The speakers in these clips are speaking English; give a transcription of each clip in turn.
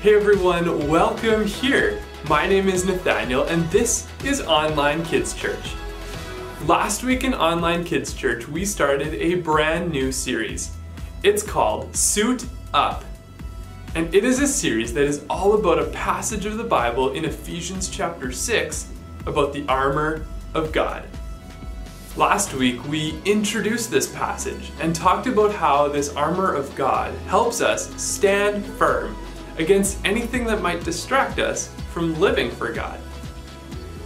Hey everyone, welcome here. My name is Nathaniel and this is Online Kids Church. Last week in Online Kids Church, we started a brand new series. It's called Suit Up. And it is a series that is all about a passage of the Bible in Ephesians chapter 6 about the armor of God. Last week, we introduced this passage and talked about how this armor of God helps us stand firm against anything that might distract us from living for God.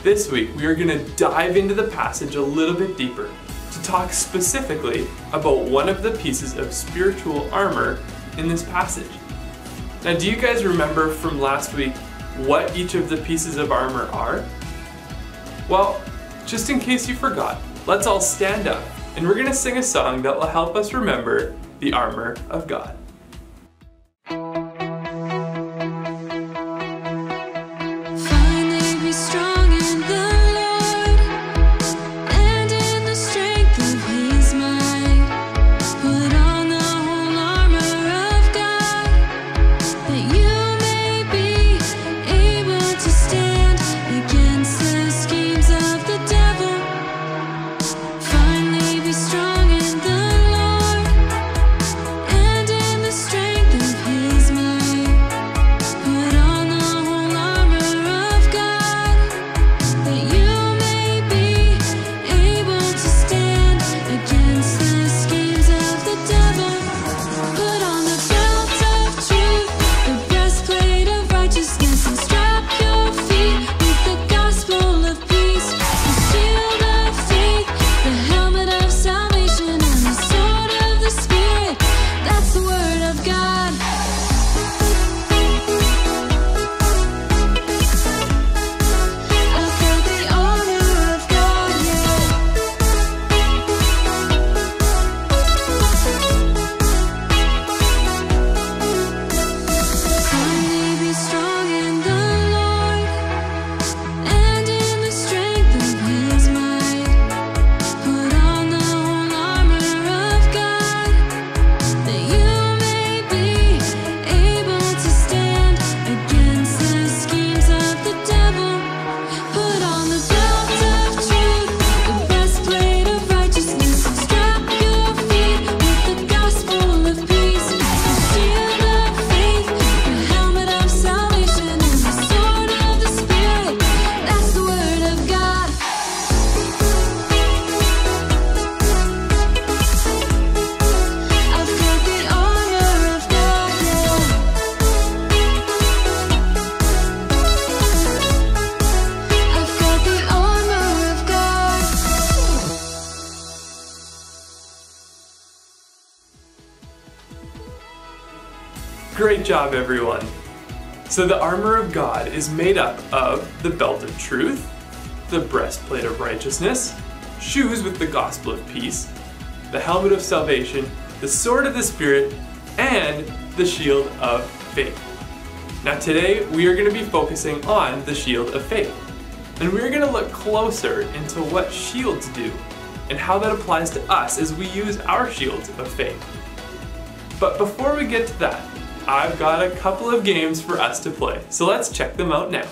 This week, we are going to dive into the passage a little bit deeper to talk specifically about one of the pieces of spiritual armor in this passage. Now, do you guys remember from last week what each of the pieces of armor are? Well, just in case you forgot, let's all stand up and we're going to sing a song that will help us remember the armor of God. Great job, everyone. So the armor of God is made up of the belt of truth, the breastplate of righteousness, shoes with the gospel of peace, the helmet of salvation, the sword of the Spirit, and the shield of faith. Now today we are going to be focusing on the shield of faith. And we're going to look closer into what shields do and how that applies to us as we use our shields of faith. But before we get to that, I've got a couple of games for us to play, so let's check them out now.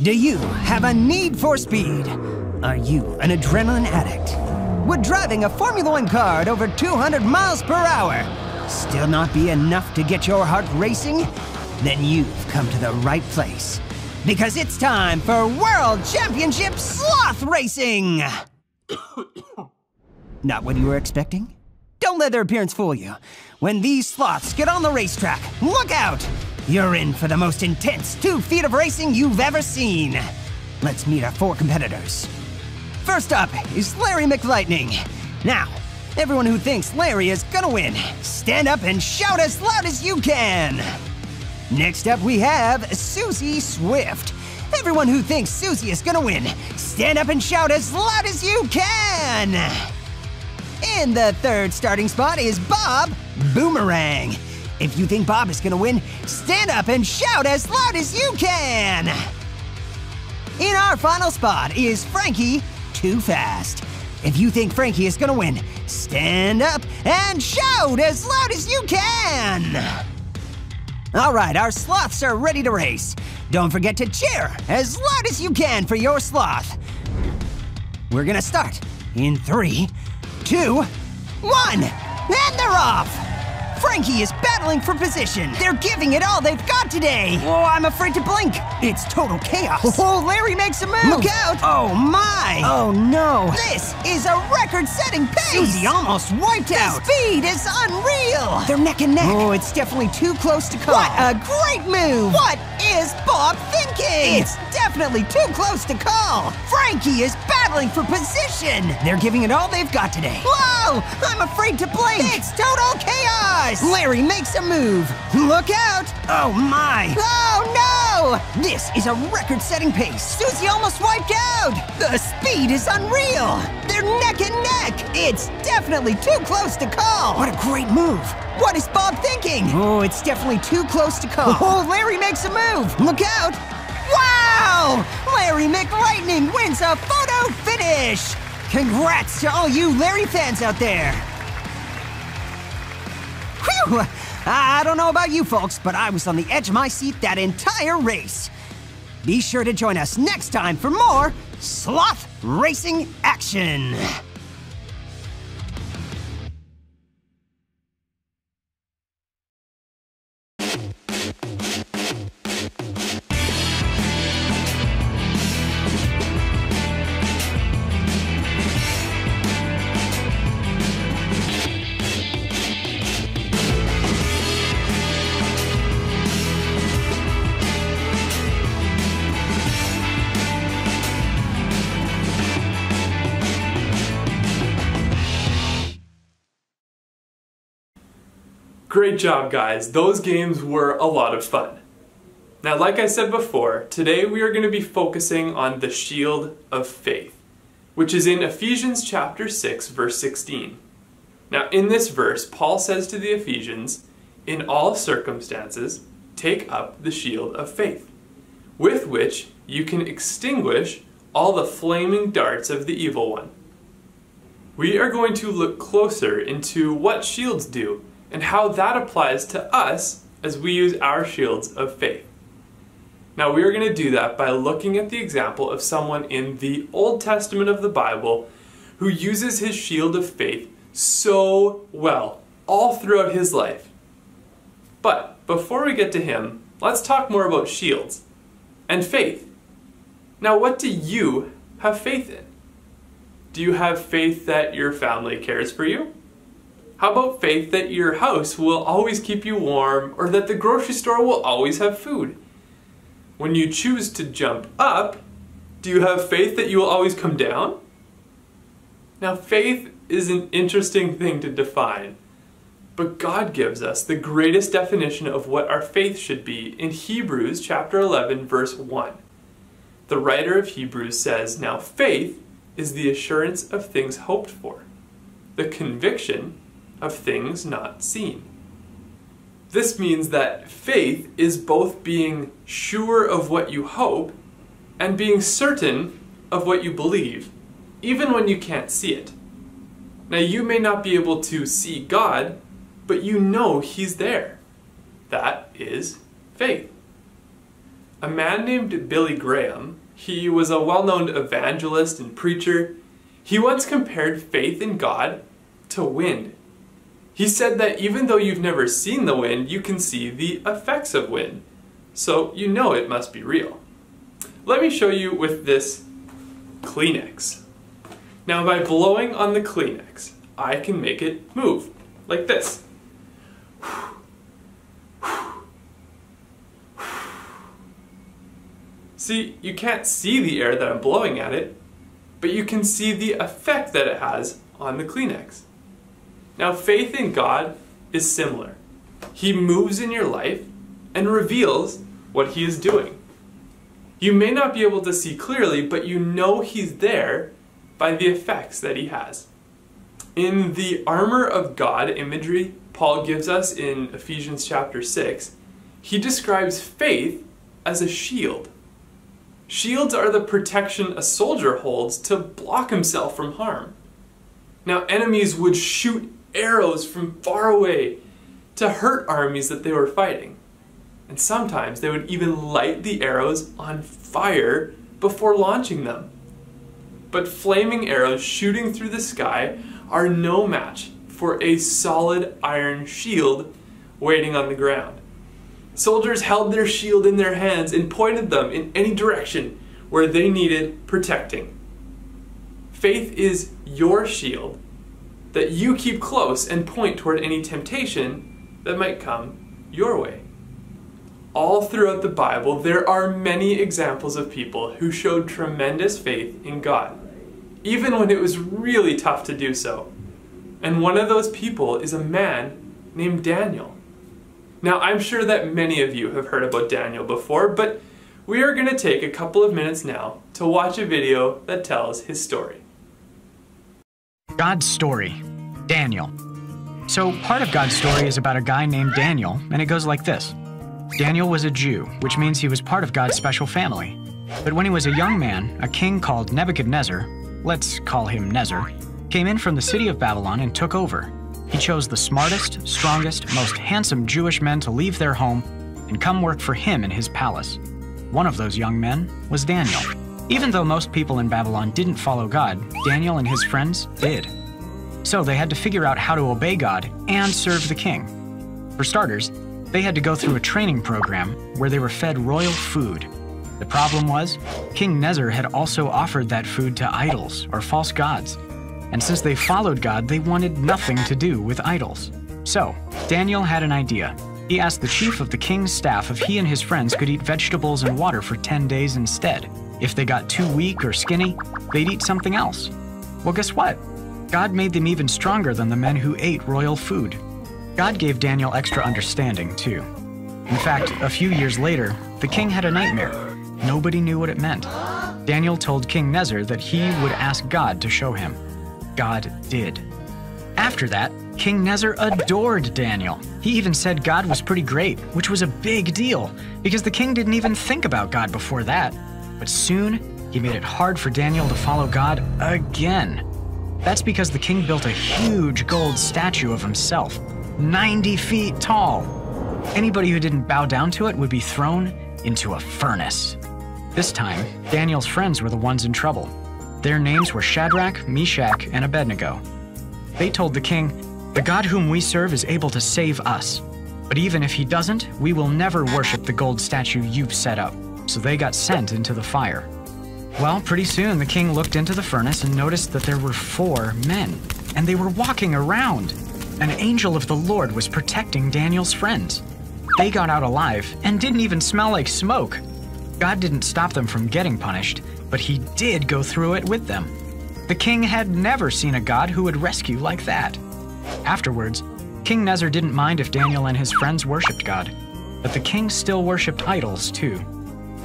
Do you have a need for speed? Are you an adrenaline addict? Would driving a Formula One car at over 200 miles per hour still not be enough to get your heart racing? Then you've come to the right place. Because it's time for World Championship Sloth Racing! Not what you were expecting? Don't let their appearance fool you. When these sloths get on the racetrack, look out! You're in for the most intense 2 feet of racing you've ever seen. Let's meet our 4 competitors. First up is Larry McLightning. Now, everyone who thinks Larry is gonna win, stand up and shout as loud as you can. Next up we have Susie Swift. Everyone who thinks Susie is gonna win, stand up and shout as loud as you can. In the 3rd starting spot is Bob Boomerang. If you think Bob is gonna win, stand up and shout as loud as you can! In our final spot is Frankie Too Fast. If you think Frankie is gonna win, stand up and shout as loud as you can! Alright, our sloths are ready to race. Don't forget to cheer as loud as you can for your sloth. We're gonna start in 3, 2, 1, and they're off! Frankie is battling for position. They're giving it all they've got today. Oh, I'm afraid to blink. It's total chaos. Oh, Larry makes a move. Look out. Oh, my. Oh, no. This is a record-setting pace. Susie almost wiped out. The speed is unreal. They're neck and neck. Oh, it's definitely too close to call. What a great move. What is Bob thinking? It's definitely too close to call. Frankie is battling for position. They're giving it all they've got today. Whoa, I'm afraid to blink. It's total chaos. Larry makes a move. Look out! Oh my! Oh no! This is a record-setting pace. Susie almost wiped out! The speed is unreal! They're neck and neck! It's definitely too close to call! What a great move! What is Bob thinking? Oh, it's definitely too close to call. Oh, Larry makes a move! Look out! Wow! Larry McLightning wins a photo finish! Congrats to all you Larry fans out there! Whew! I don't know about you folks, but I was on the edge of my seat that entire race. Be sure to join us next time for more sloth racing action. Great job, guys. Those games were a lot of fun. Now, like I said before, today we are going to be focusing on the shield of faith, which is in Ephesians chapter 6, verse 16. Now, in this verse, Paul says to the Ephesians, "In all circumstances, take up the shield of faith, with which you can extinguish all the flaming darts of the evil one." We are going to look closer into what shields do and how that applies to us as we use our shields of faith. Now, we are going to do that by looking at the example of someone in the Old Testament of the Bible who uses his shield of faith so well all throughout his life. But before we get to him, let's talk more about shields and faith. Now, what do you have faith in? Do you have faith that your family cares for you? How about faith that your house will always keep you warm, or that the grocery store will always have food? When you choose to jump up, do you have faith that you will always come down? Now, faith is an interesting thing to define, but God gives us the greatest definition of what our faith should be in Hebrews chapter 11, verse 1. The writer of Hebrews says, "Now faith is the assurance of things hoped for, the conviction of things not seen." This means that faith is both being sure of what you hope and being certain of what you believe, even when you can't see it. Now, you may not be able to see God, but you know He's there. That is faith. a man named Billy Graham, he was a well-known evangelist and preacher. He once compared faith in God to wind. He said that even though you've never seen the wind, you can see the effects of wind. So you know it must be real. Let me show you with this Kleenex. Now by blowing on the Kleenex, I can make it move, like this. See, you can't see the air that I'm blowing at it, but you can see the effect that it has on the Kleenex. Now, faith in God is similar. He moves in your life and reveals what He is doing. You may not be able to see clearly, but you know He's there by the effects that He has. In the armor of God imagery Paul gives us in Ephesians chapter 6, he describes faith as a shield. Shields are the protection a soldier holds to block himself from harm. Now, enemies would shoot arrows from far away to hurt armies that they were fighting. And sometimes they would even light the arrows on fire before launching them. But flaming arrows shooting through the sky are no match for a solid iron shield waiting on the ground. Soldiers held their shield in their hands and pointed them in any direction where they needed protecting. Faith is your shield that you keep close and point toward any temptation that might come your way. All throughout the Bible, there are many examples of people who showed tremendous faith in God, even when it was really tough to do so. And one of those people is a man named Daniel. Now, I'm sure that many of you have heard about Daniel before, but we are going to take a couple of minutes now to watch a video that tells his story. God's story, Daniel. So part of God's story is about a guy named Daniel, and it goes like this. Daniel was a Jew, which means he was part of God's special family. But when he was a young man, a king called Nebuchadnezzar, let's call him Nezzar, came in from the city of Babylon and took over. He chose the smartest, strongest, most handsome Jewish men to leave their home and come work for him in his palace. One of those young men was Daniel. Even though most people in Babylon didn't follow God, Daniel and his friends did. So they had to figure out how to obey God and serve the king. For starters, they had to go through a training program where they were fed royal food. The problem was, King Nezzar had also offered that food to idols or false gods. And since they followed God, they wanted nothing to do with idols. So, Daniel had an idea. He asked the chief of the king's staff if he and his friends could eat vegetables and water for 10 days instead. If they got too weak or skinny, they'd eat something else. Well, guess what? God made them even stronger than the men who ate royal food. God gave Daniel extra understanding, too. In fact, a few years later, the king had a nightmare. Nobody knew what it meant. Daniel told King Nezzar that he would ask God to show him. God did. After that, King Nezzar adored Daniel. He even said God was pretty great, which was a big deal, because the king didn't even think about God before that. But soon, he made it hard for Daniel to follow God again. That's because the king built a huge gold statue of himself, 90 feet tall. Anybody who didn't bow down to it would be thrown into a furnace. This time, Daniel's friends were the ones in trouble. Their names were Shadrach, Meshach, and Abednego. They told the king, "The God whom we serve is able to save us. But even if he doesn't, we will never worship the gold statue you've set up." So they got sent into the fire. Well, pretty soon the king looked into the furnace and noticed that there were 4 men, and they were walking around. An angel of the Lord was protecting Daniel's friends. They got out alive and didn't even smell like smoke. God didn't stop them from getting punished, but he did go through it with them. The king had never seen a God who would rescue like that. Afterwards, King Nezzar didn't mind if Daniel and his friends worshipped God, but the king still worshipped idols too.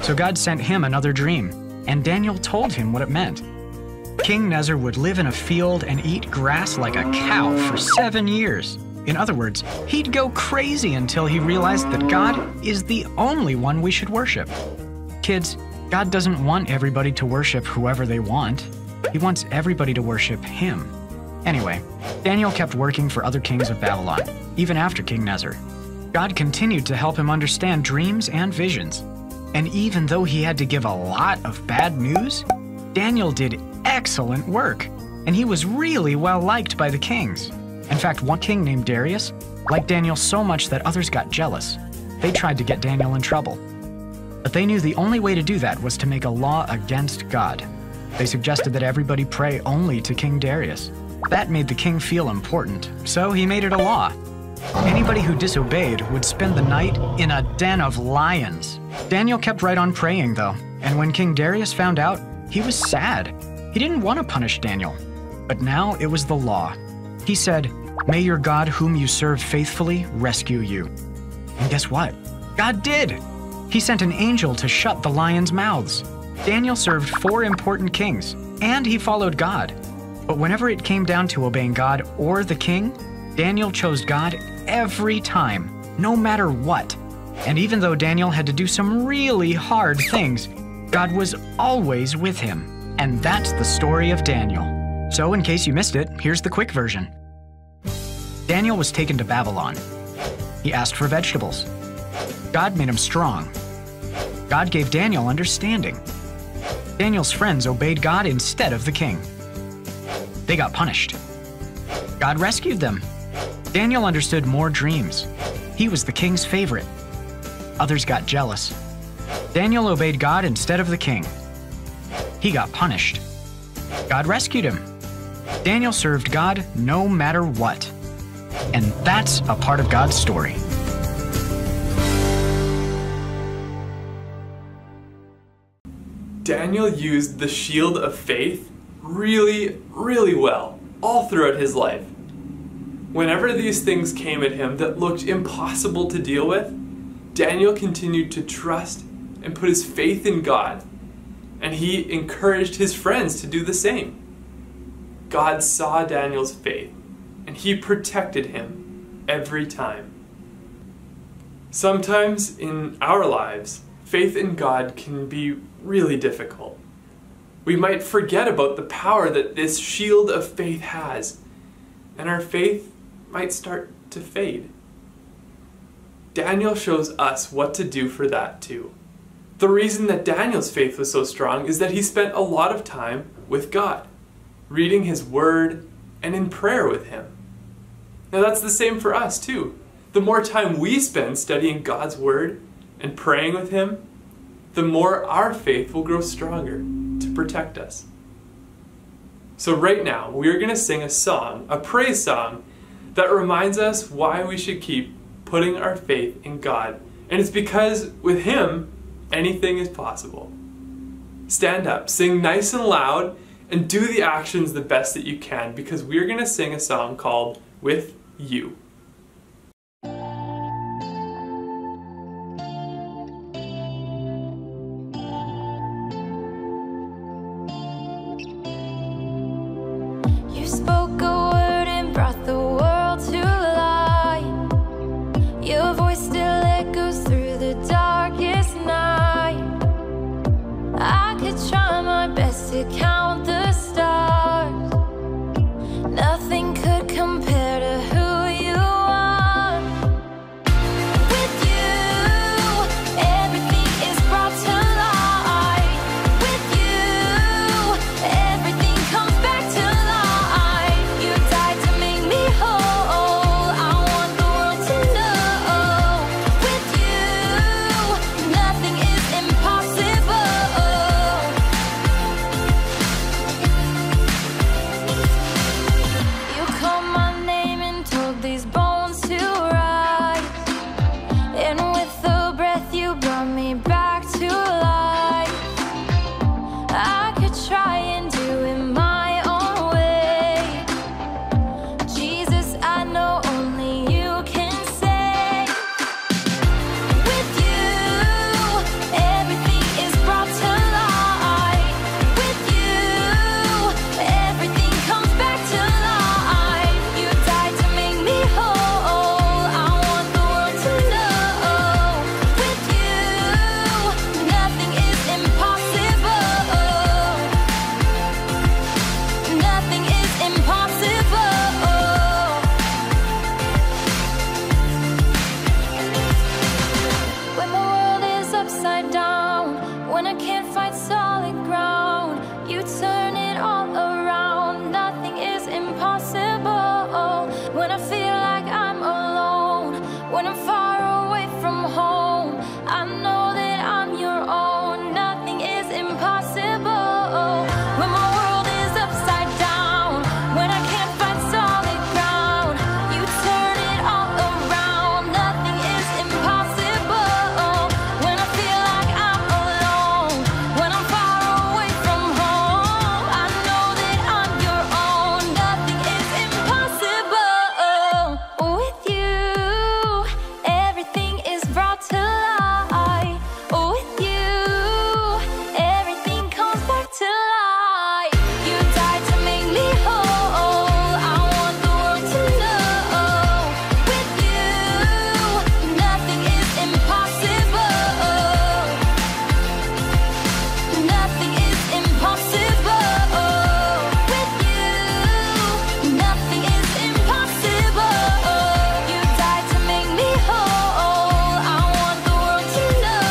So God sent him another dream, and Daniel told him what it meant. King Nezzar would live in a field and eat grass like a cow for 7 years. In other words, he'd go crazy until he realized that God is the only one we should worship. Kids, God doesn't want everybody to worship whoever they want. He wants everybody to worship him. Anyway, Daniel kept working for other kings of Babylon, even after King Nezzar. God continued to help him understand dreams and visions. And even though he had to give a lot of bad news, Daniel did excellent work, and he was really well liked by the kings. In fact, one king named Darius liked Daniel so much that others got jealous. They tried to get Daniel in trouble. But they knew the only way to do that was to make a law against God. They suggested that everybody pray only to King Darius. That made the king feel important, so he made it a law. Anybody who disobeyed would spend the night in a den of lions. Daniel kept right on praying, though, and when King Darius found out, he was sad. He didn't want to punish Daniel, but now it was the law. He said, "May your God whom you serve faithfully rescue you." And guess what? God did! He sent an angel to shut the lions' mouths. Daniel served 4 important kings, and he followed God. But whenever it came down to obeying God or the king, Daniel chose God every time, no matter what. And even though Daniel had to do some really hard things, God was always with him. And that's the story of Daniel. So in case you missed it, here's the quick version. Daniel was taken to Babylon. He asked for vegetables. God made him strong. God gave Daniel understanding. Daniel's friends obeyed God instead of the king. They got punished. God rescued them. Daniel understood more dreams. He was the king's favorite. Others got jealous. Daniel obeyed God instead of the king. He got punished. God rescued him. Daniel served God no matter what. And that's a part of God's story. Daniel used the shield of faith really, really well, all throughout his life. Whenever these things came at him that looked impossible to deal with, Daniel continued to trust and put his faith in God, and he encouraged his friends to do the same. God saw Daniel's faith, and he protected him every time. Sometimes in our lives, faith in God can be really difficult. We might forget about the power that this shield of faith has, and our faith might start to fade. Daniel shows us what to do for that too. The reason that Daniel's faith was so strong is that he spent a lot of time with God, reading his word and in prayer with him. Now that's the same for us too. The more time we spend studying God's word and praying with him, the more our faith will grow stronger to protect us. So right now, we're going to sing a song, a praise song, that reminds us why we should keep putting our faith in God. And it's because with him, anything is possible. Stand up, sing nice and loud, and do the actions the best that you can, because we're going to sing a song called With You. You spoke a word and brought the world to light. Your voice still echoes through the darkest night. I could try my best to count the stars. Nothing could compare to who you are. With you, everything is brought to light. With you, everything comes back to life. You died to make me whole. I want the world to know. With you, nothing is impossible. find solid ground, you turn it all around. Nothing is impossible. When I feel like I'm alone, when I'm far away from home, I know that I'm your own. Nothing is impossible. When my world is upside down, when I can't find solid ground, you turn it all around. Nothing is impossible. When I feel like I'm alone, when I'm far away from home, I know that I'm your own. Nothing is impossible. With you, everything is brought to light. With you, everything comes back to light. You died to make me whole. I want the world to know. With you, nothing is impossible. Nothing is impossible. With you, nothing is impossible. You died to make me whole. I want the world to know.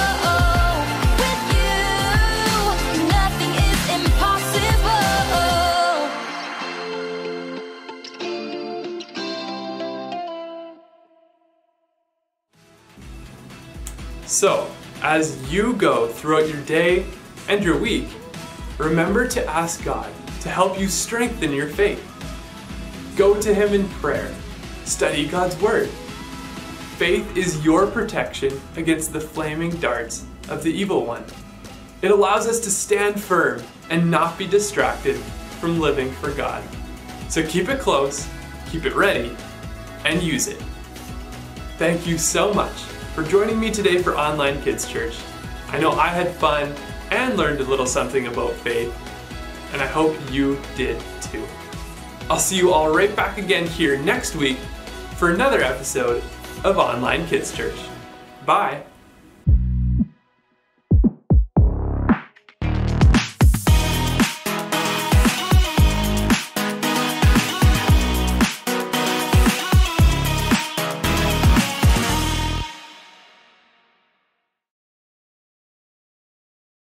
With you, nothing is impossible. So, as you go throughout your day and your week, remember to ask God to help you strengthen your faith. Go to Him in prayer. Study God's Word. Faith is your protection against the flaming darts of the evil one. It allows us to stand firm and not be distracted from living for God. So keep it close, keep it ready, and use it. Thank you so much for joining me today for Online Kids Church. I know I had fun and learned a little something about faith, and I hope you did too. I'll see you all right back again here next week for another episode of Online Kids Church. Bye!